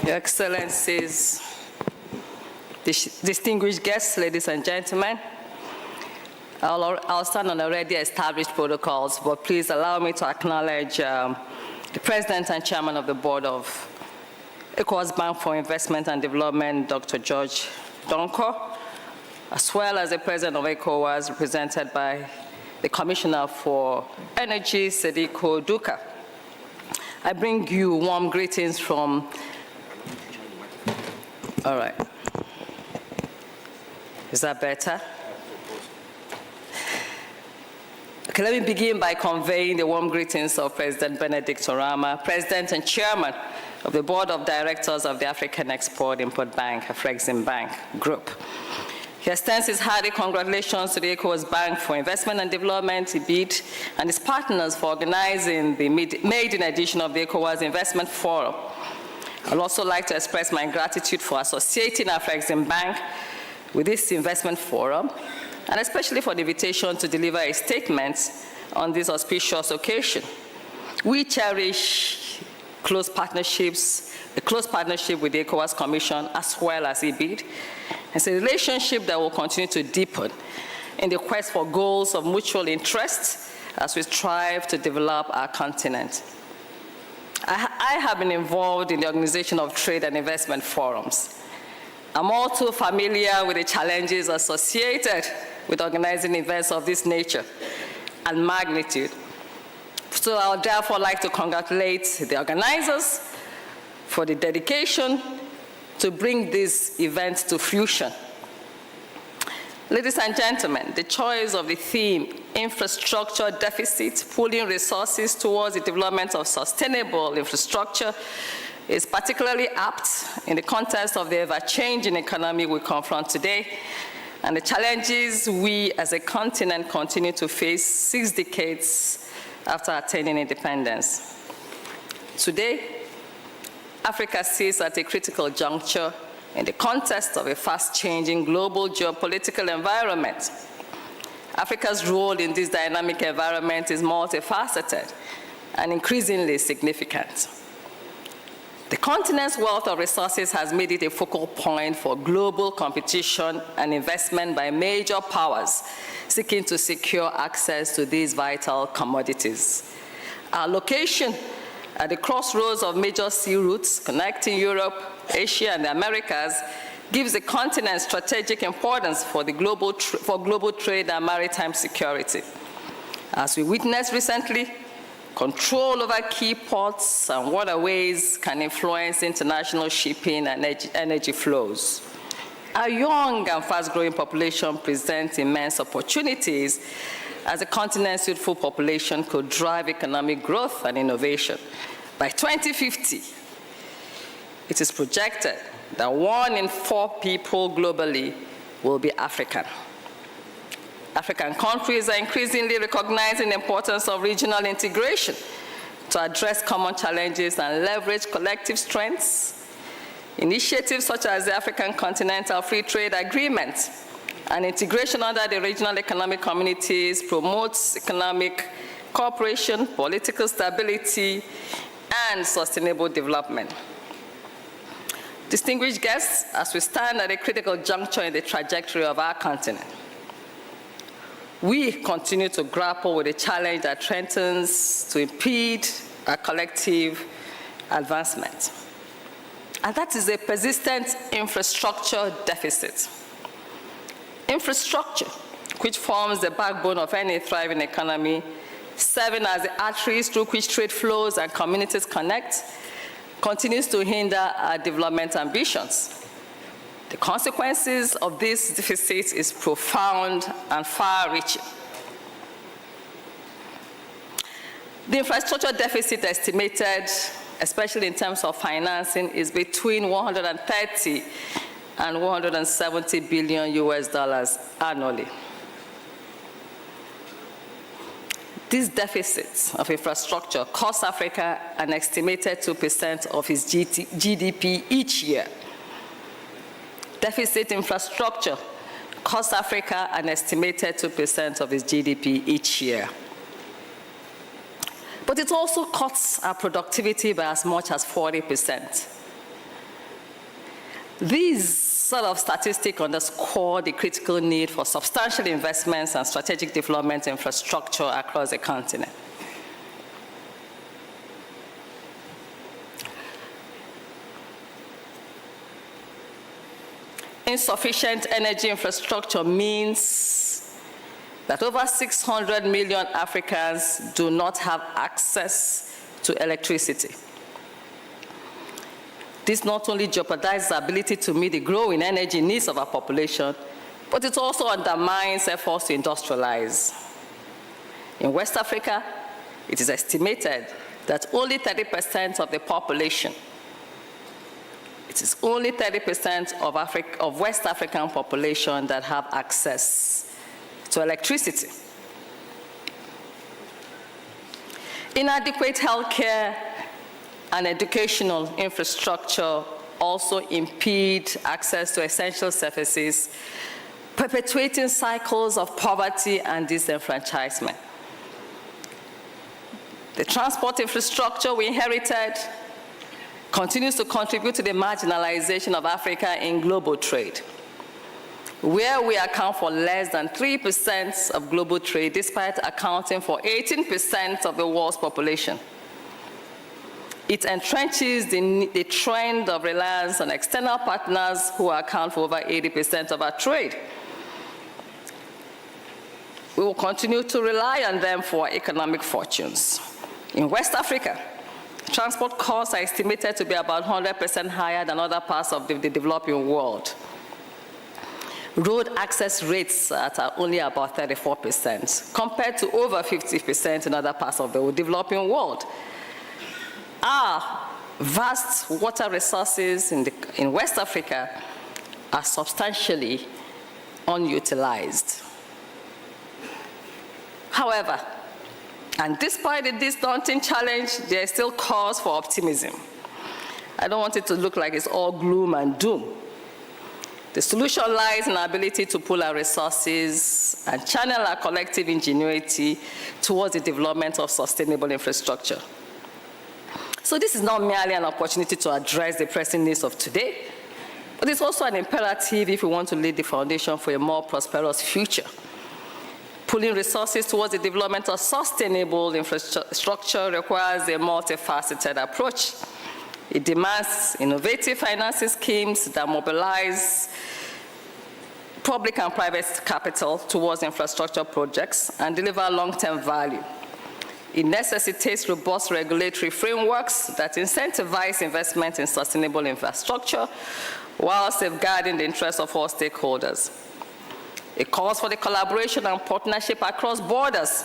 Your Excellencies, distinguished guests, ladies and gentlemen, I'll stand on already established protocols, but please allow me to acknowledge the President and Chairman of the Board of ECOWAS Bank for Investment and Development, Dr. George Donko, as well as the President of ECOWAS, represented by the Commissioner for Energy, Sediko Duka. I bring you warm greetings from, all right. Is that better? Okay, let me begin by conveying the warm greetings of President Benedict Orama, President and Chairman of the Board of Directors of the African Export-Import Bank, Afreximbank Group. He extends his hearty congratulations to the ECOWAS Bank for Investment and Development, EBID, and its partners for organizing the maiden edition of the ECOWAS Investment Forum. I'd also like to express my gratitude for associating Afreximbank with this investment forum, and especially for the invitation to deliver a statement on this auspicious occasion. We cherish close partnerships, a close partnership with the ECOWAS Commission as well as EBID. It's a relationship that will continue to deepen in the quest for goals of mutual interest as we strive to develop our continent. I have been involved in the organization of trade and investment forums. I'm all too familiar with the challenges associated with organizing events of this nature and magnitude. So I would therefore like to congratulate the organizers for the dedication to bring these events to fruition. Ladies and gentlemen, the choice of the theme, infrastructure deficit, pooling resources towards the development of sustainable infrastructure, is particularly apt in the context of the ever-changing economy we confront today and the challenges we as a continent continue to face 6 decades after attaining independence. Today, Africa sits at a critical juncture in the context of a fast-changing global geopolitical environment. Africa's role in this dynamic environment is multifaceted and increasingly significant. The continent's wealth of resources has made it a focal point for global competition and investment by major powers seeking to secure access to these vital commodities. Our location at the crossroads of major sea routes connecting Europe, Asia, and the Americas gives the continent strategic importance for global trade and maritime security. As we witnessed recently, control over key ports and waterways can influence international shipping and energy flows. Our young and fast-growing population presents immense opportunities as the continent's youthful population could drive economic growth and innovation. By 2050, it is projected that 1 in 4 people globally will be African. African countries are increasingly recognizing the importance of regional integration to address common challenges and leverage collective strengths. Initiatives such as the African Continental Free Trade Agreement and integration under the regional economic communities promotes economic cooperation, political stability, and sustainable development. Distinguished guests, as we stand at a critical juncture in the trajectory of our continent, we continue to grapple with a challenge that threatens to impede our collective advancement. And that is a persistent infrastructure deficit. Infrastructure, which forms the backbone of any thriving economy, serving as the arteries through which trade flows and communities connect, continues to hinder our development ambitions. The consequences of this deficit is profound and far-reaching. The infrastructure deficit estimated, especially in terms of financing, is between 130 and 170 billion US dollars annually. These deficits of infrastructure cost Africa an estimated 2% of its GDP each year. Deficit infrastructure costs Africa an estimated 2% of its GDP each year. But it also cuts our productivity by as much as 40%. These sort of statistics underscore the critical need for substantial investments and strategic development infrastructure across the continent. Insufficient energy infrastructure means that over 600 million Africans do not have access to electricity. This not only jeopardizes our ability to meet the growing energy needs of our population, but it also undermines efforts to industrialize. In West Africa, it is estimated that only 30% of the population, it is only 30% of West African population that have access to electricity. Inadequate healthcare and educational infrastructure also impede access to essential services, perpetuating cycles of poverty and disenfranchisement. The transport infrastructure we inherited continues to contribute to the marginalization of Africa in global trade, where we account for less than 3% of global trade, despite accounting for 18% of the world's population. It entrenches the trend of reliance on external partners who account for over 80% of our trade. We will continue to rely on them for economic fortunes. In West Africa, transport costs are estimated to be about 100% higher than other parts of the developing world. Road access rates are only about 34%, compared to over 50% in other parts of the developing world. Our vast water resources in West Africa are substantially unutilized. However, and despite this daunting challenge, there is still cause for optimism. I don't want it to look like it's all gloom and doom. The solution lies in our ability to pool our resources and channel our collective ingenuity towards the development of sustainable infrastructure. So this is not merely an opportunity to address the pressing needs of today, but it's also an imperative if we want to lay the foundation for a more prosperous future. Pooling resources towards the development of sustainable infrastructure requires a multifaceted approach. It demands innovative financing schemes that mobilize public and private capital towards infrastructure projects and deliver long-term value. It necessitates robust regulatory frameworks that incentivize investment in sustainable infrastructure while safeguarding the interests of all stakeholders. It calls for the collaboration and partnership across borders,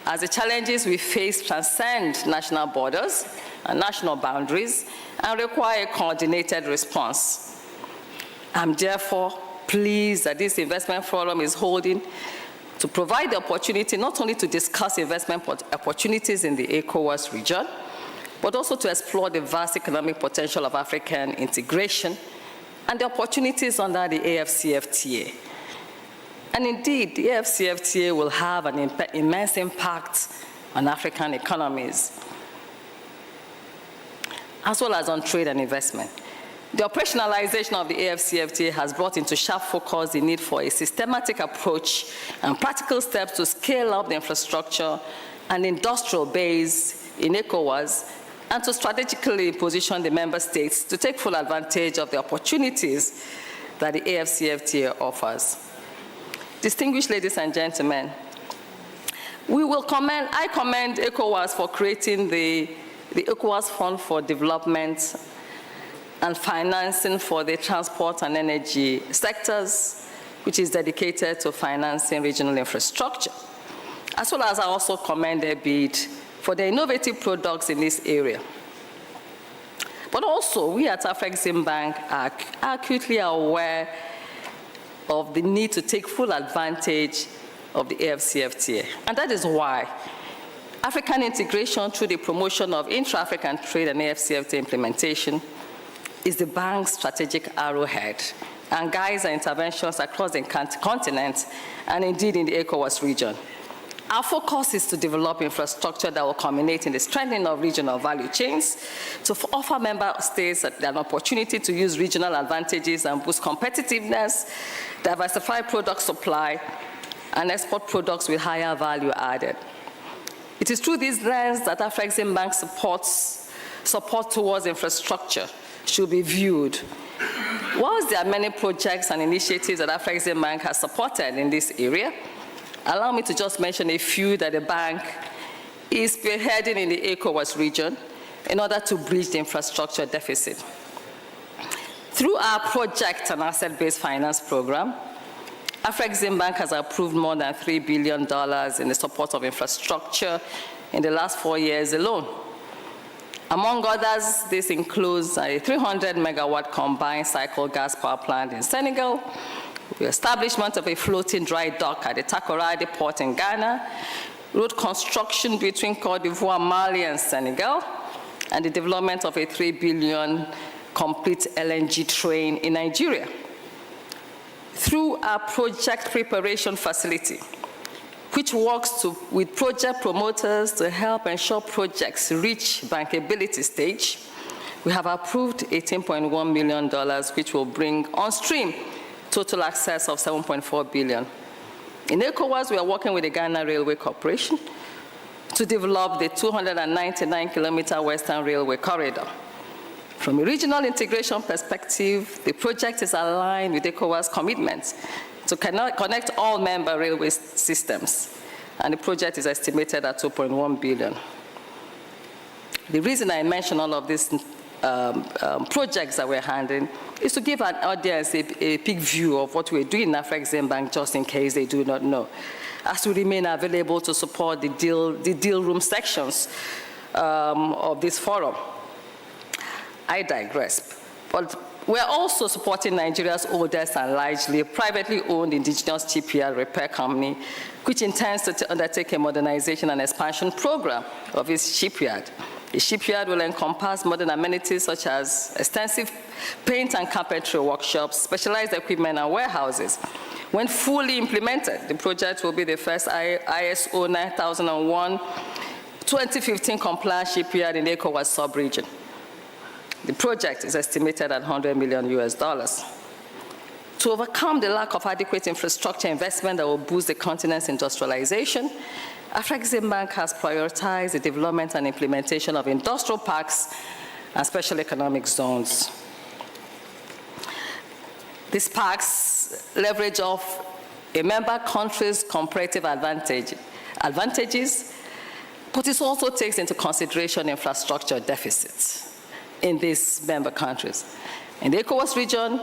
as the challenges we face transcend national borders and national boundaries and require a coordinated response. I'm therefore pleased that this investment forum is holding to provide the opportunity not only to discuss investment opportunities in the ECOWAS region, but also to explore the vast economic potential of African integration and the opportunities under the AfCFTA. And indeed, the AfCFTA will have an immense impact on African economies, as well as on trade and investment. The operationalization of the AfCFTA has brought into sharp focus the need for a systematic approach and practical steps to scale up the infrastructure and industrial base in ECOWAS and to strategically position the member states to take full advantage of the opportunities that the AfCFTA offers. Distinguished ladies and gentlemen, I commend ECOWAS for creating the ECOWAS Fund for Development and Financing for the Transport and Energy sectors, which is dedicated to financing regional infrastructure, as well as I also commend EBID for the innovative products in this area. But also, we at Afreximbank are acutely aware of the need to take full advantage of the AfCFTA. And that is why African integration through the promotion of intra-African trade and AfCFTA implementation is the bank's strategic arrowhead and guides our interventions across the continent and indeed in the ECOWAS region. Our focus is to develop infrastructure that will culminate in the strengthening of regional value chains, to offer member states an opportunity to use regional advantages and boost competitiveness, diversify product supply, and export products with higher value added. It is through this lens that Afreximbank support towards infrastructure should be viewed. Whilst there are many projects and initiatives that Afreximbank has supported in this area, allow me to just mention a few that the bank is spearheading in the ECOWAS region in order to bridge the infrastructure deficit. Through our project and asset-based finance program, Afreximbank has approved more than $3 billion in the support of infrastructure in the last 4 years alone. Among others, this includes a 300-megawatt combined cycle gas power plant in Senegal, the establishment of a floating dry dock at the Takoradi port in Ghana, road construction between Côte d'Ivoire, Mali, and Senegal, and the development of a $3 billion complete LNG train in Nigeria. Through our project preparation facility, which works with project promoters to help ensure projects reach bankability stage, we have approved $18.1 million, which will bring on stream total access of $7.4 billion. In ECOWAS, we are working with the Ghana Railway Corporation to develop the 299-kilometer Western Railway Corridor. From a regional integration perspective, the project is aligned with ECOWAS commitments to connect all member railway systems, and the project is estimated at $2.1 billion. The reason I mention all of these projects that we're handling is to give an audience a big view of what we're doing in Afreximbank, just in case they do not know, as we remain available to support the deal room sections of this forum. I digress, but we're also supporting Nigeria's oldest and largely privately owned indigenous shipyard repair company, which intends to undertake a modernization and expansion program of its shipyard. The shipyard will encompass modern amenities such as extensive paint and carpentry workshops, specialized equipment, and warehouses. When fully implemented, the project will be the first ISO 9001 2015 compliant shipyard in the ECOWAS sub-region. The project is estimated at $100 million. To overcome the lack of adequate infrastructure investment that will boost the continent's industrialization, Afreximbank has prioritized the development and implementation of industrial parks and special economic zones. These parks leverage off a member country's comparative advantages, but it also takes into consideration infrastructure deficits in these member countries. In the ECOWAS region,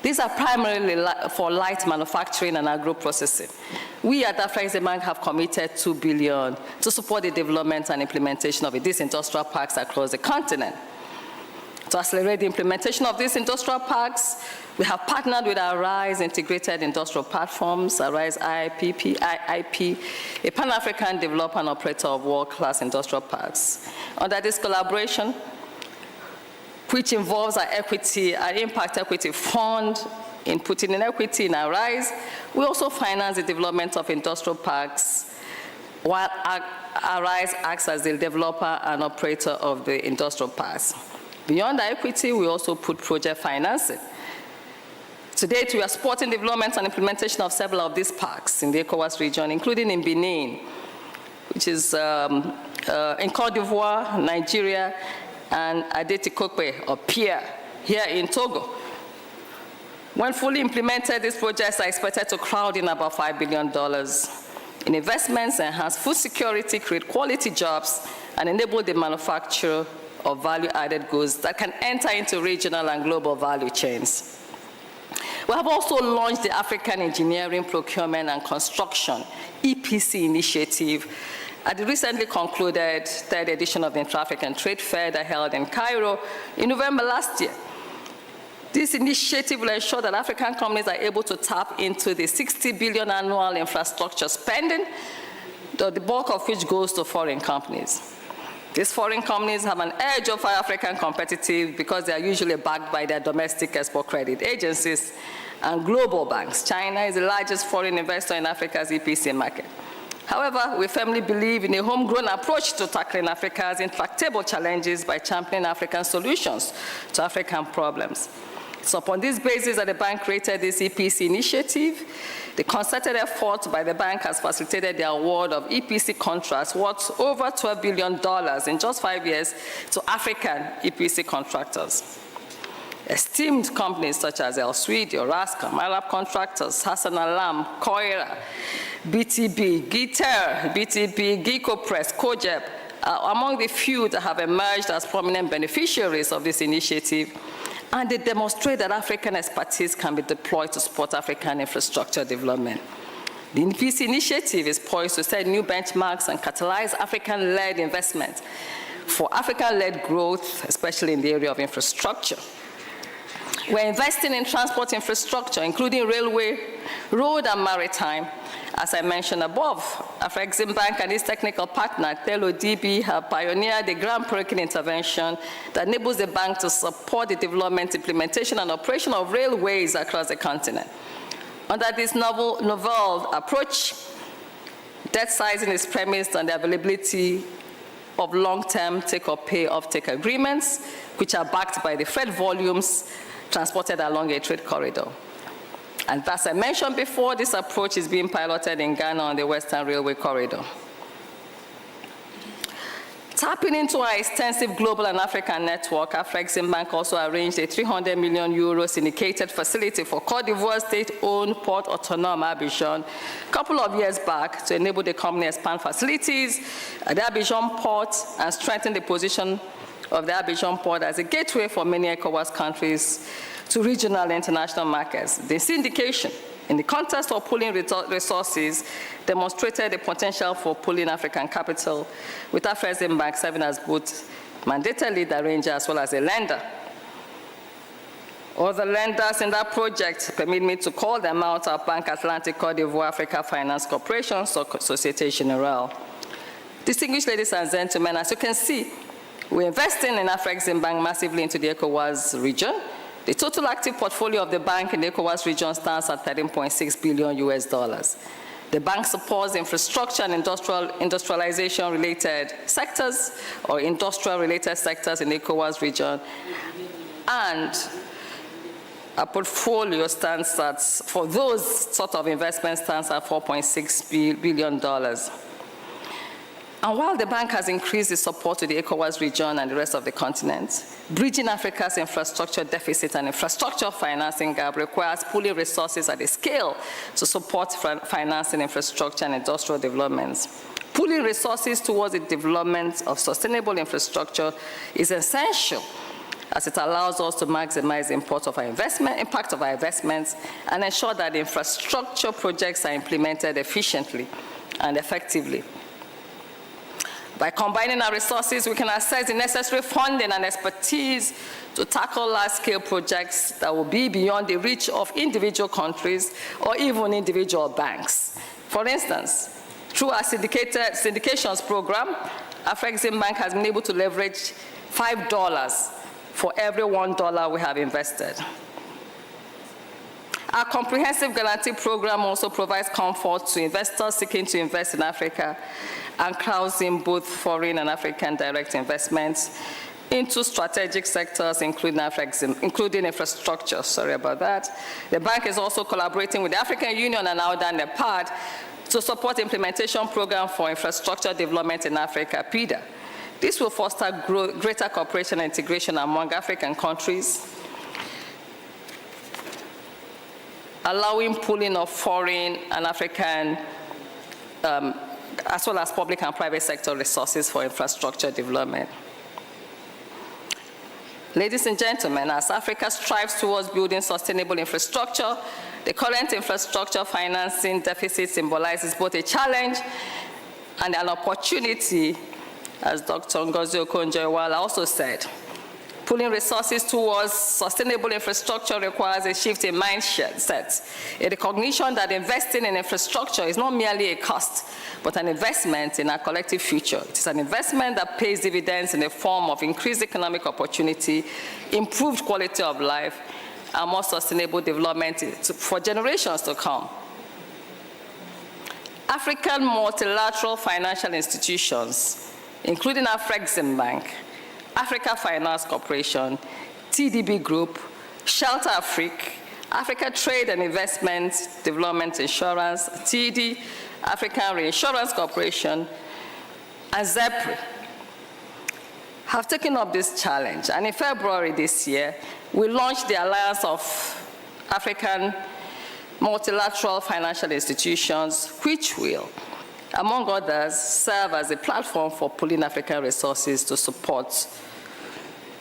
these are primarily for light manufacturing and agro-processing. We at Afreximbank have committed $2 billion to support the development and implementation of these industrial parks across the continent. To accelerate the implementation of these industrial parks, we have partnered with Arise Integrated Industrial Platforms, Arise IIP, a Pan-African developer and operator of world-class industrial parks. Under this collaboration, which involves our impact equity fund in putting in equity in Arise, we also finance the development of industrial parks, while Arise acts as the developer and operator of the industrial parks. Beyond our equity, we also put project financing. To date, we are supporting development and implementation of several of these parks in the ECOWAS region, including in Benin, which is in Côte d'Ivoire, Nigeria, and Adeti-Kokpe, or Pierre, here in Togo. When fully implemented, these projects are expected to crowd in about $5 billion in investments, enhance food security, create quality jobs, and enable the manufacture of value-added goods that can enter into regional and global value chains. We have also launched the African Engineering, Procurement, and Construction, EPC initiative, at the recently concluded third edition of the Intra-African Trade Fair that held in Cairo in November last year. This initiative will ensure that African companies are able to tap into the $60 billion annual infrastructure spending, the bulk of which goes to foreign companies. These foreign companies have an edge over African competitive because they are usually backed by their domestic export credit agencies and global banks. China is the largest foreign investor in Africa's EPC market. However, we firmly believe in a homegrown approach to tackling Africa's intractable challenges by championing African solutions to African problems. So upon this basis that the bank created this EPC initiative. The concerted effort by the bank has facilitated the award of EPC contracts worth over $12 billion in just 5 years to African EPC contractors. Esteemed companies such as El Swede, Oraska, Malab Contractors, Hassan Alam, Koira, BTB, Gitter, BTP, Gicopress, Kojeb are among the few that have emerged as prominent beneficiaries of this initiative, and they demonstrate that African expertise can be deployed to support African infrastructure development. The EPC initiative is poised to set new benchmarks and catalyze African-led investment for African-led growth, especially in the area of infrastructure. We're investing in transport infrastructure, including railway, road, and maritime. As I mentioned above, Afreximbank and its technical partner, TELO-DB, have pioneered a groundbreaking intervention that enables the bank to support the development, implementation, and operation of railways across the continent. Under this novel approach, debt sizing is premised on the availability of long-term take-or-pay offtake agreements, which are backed by the freight volumes transported along a trade corridor. And as I mentioned before, this approach is being piloted in Ghana on the Western Railway Corridor. Tapping into our extensive global and African network, Afreximbank also arranged a 300 million euro syndicated facility for Côte d'Ivoire state-owned Port Autonome Abidjan a couple of years back to enable the company expand facilities at the Abidjan port and strengthen the position of the Abidjan port as a gateway for many ECOWAS countries to regional and international markets. The syndication, in the context of pooling resources, demonstrated the potential for pooling African capital, with Afreximbank serving as both mandated lead arranger as well as a lender. Other lenders in that project, permit me to call them out, are Bank Atlantic Côte d'Ivoire Africa Finance Corporation, Société Générale. Distinguished ladies and gentlemen, as you can see, we're investing in Afreximbank massively into the ECOWAS region. The total active portfolio of the bank in the ECOWAS region stands at $13.6 billion US. The bank supports infrastructure and industrialization-related sectors or industrial-related sectors in the ECOWAS region, and our portfolio stands at, for those sort of investments, stands at $4.6 billion. And while the bank has increased its support to the ECOWAS region and the rest of the continent, bridging Africa's infrastructure deficit and infrastructure financing gap requires pooling resources at a scale to support financing infrastructure and industrial developments. Pooling resources towards the development of sustainable infrastructure is essential, as it allows us to maximize the impact of our investments and ensure that infrastructure projects are implemented efficiently and effectively. By combining our resources, we can access the necessary funding and expertise to tackle large-scale projects that will be beyond the reach of individual countries or even individual banks. For instance, through our syndications program, Afreximbank has been able to leverage $5 for every $1 we have invested. Our comprehensive guarantee program also provides comfort to investors seeking to invest in Africa and housing both foreign and African direct investments into strategic sectors, including infrastructure. Sorry about that. The bank is also collaborating with the African Union and AUDA and EBID to support the implementation program for infrastructure development in Africa, PIDA. This will foster greater cooperation and integration among African countries, allowing pooling of foreign and African, as well as public and private sector resources for infrastructure development. Ladies and gentlemen, as Africa strives towards building sustainable infrastructure, the current infrastructure financing deficit symbolizes both a challenge and an opportunity, as Dr. Ngozi Okonjo-Iweala also said. Pooling resources towards sustainable infrastructure requires a shift in mindset, a recognition that investing in infrastructure is not merely a cost, but an investment in our collective future. It is an investment that pays dividends in the form of increased economic opportunity, improved quality of life, and more sustainable development for generations to come. African multilateral financial institutions, including Afreximbank, Africa Finance Corporation, TDB Group, Shelter Afrique, Africa Trade and Investment Development Insurance, TD, African Reinsurance Corporation, and ZEPRI, have taken up this challenge. And in February this year, we launched the Alliance of African Multilateral Financial Institutions, which will, among others, serve as a platform for pooling African resources to support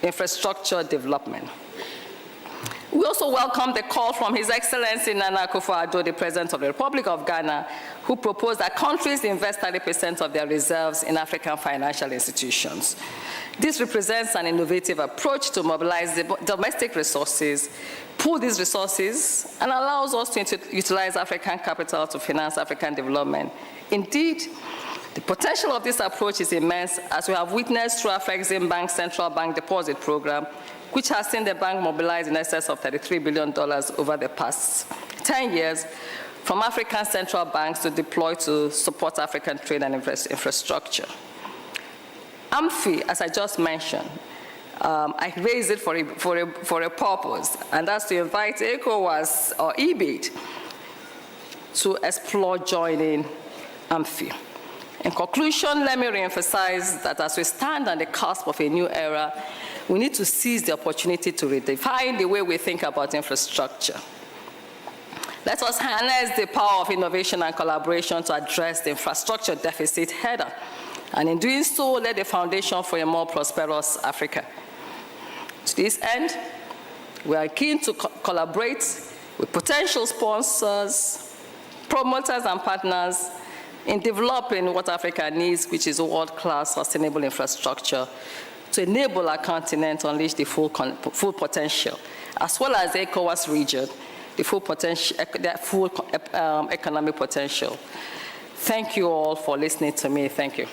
infrastructure development. We also welcome the call from His Excellency Nana Akufo-Addo, the President of the Republic of Ghana, who proposed that countries invest 30% of their reserves in African financial institutions. This represents an innovative approach to mobilize the domestic resources, pool these resources, and allows us to utilize African capital to finance African development. Indeed, the potential of this approach is immense, as we have witnessed through Afreximbank Central Bank Deposit Program, which has seen the bank mobilize in excess of $33 billion over the past 10 years from African central banks to deploy to support African trade and infrastructure. AMFI, as I just mentioned, I raised it for a purpose, and that's to invite ECOWAS or EBID to explore joining AMFI. In conclusion, let me reemphasize that as we stand on the cusp of a new era, we need to seize the opportunity to redefine the way we think about infrastructure. Let us harness the power of innovation and collaboration to address the infrastructure deficit head-on, and in doing so, lay the foundation for a more prosperous Africa. To this end, we are keen to collaborate with potential sponsors, promoters, and partners in developing what Africa needs, which is a world-class sustainable infrastructure, to enable our continent to unleash the full potential, as well as the ECOWAS region, the full economic potential. Thank you all for listening to me. Thank you.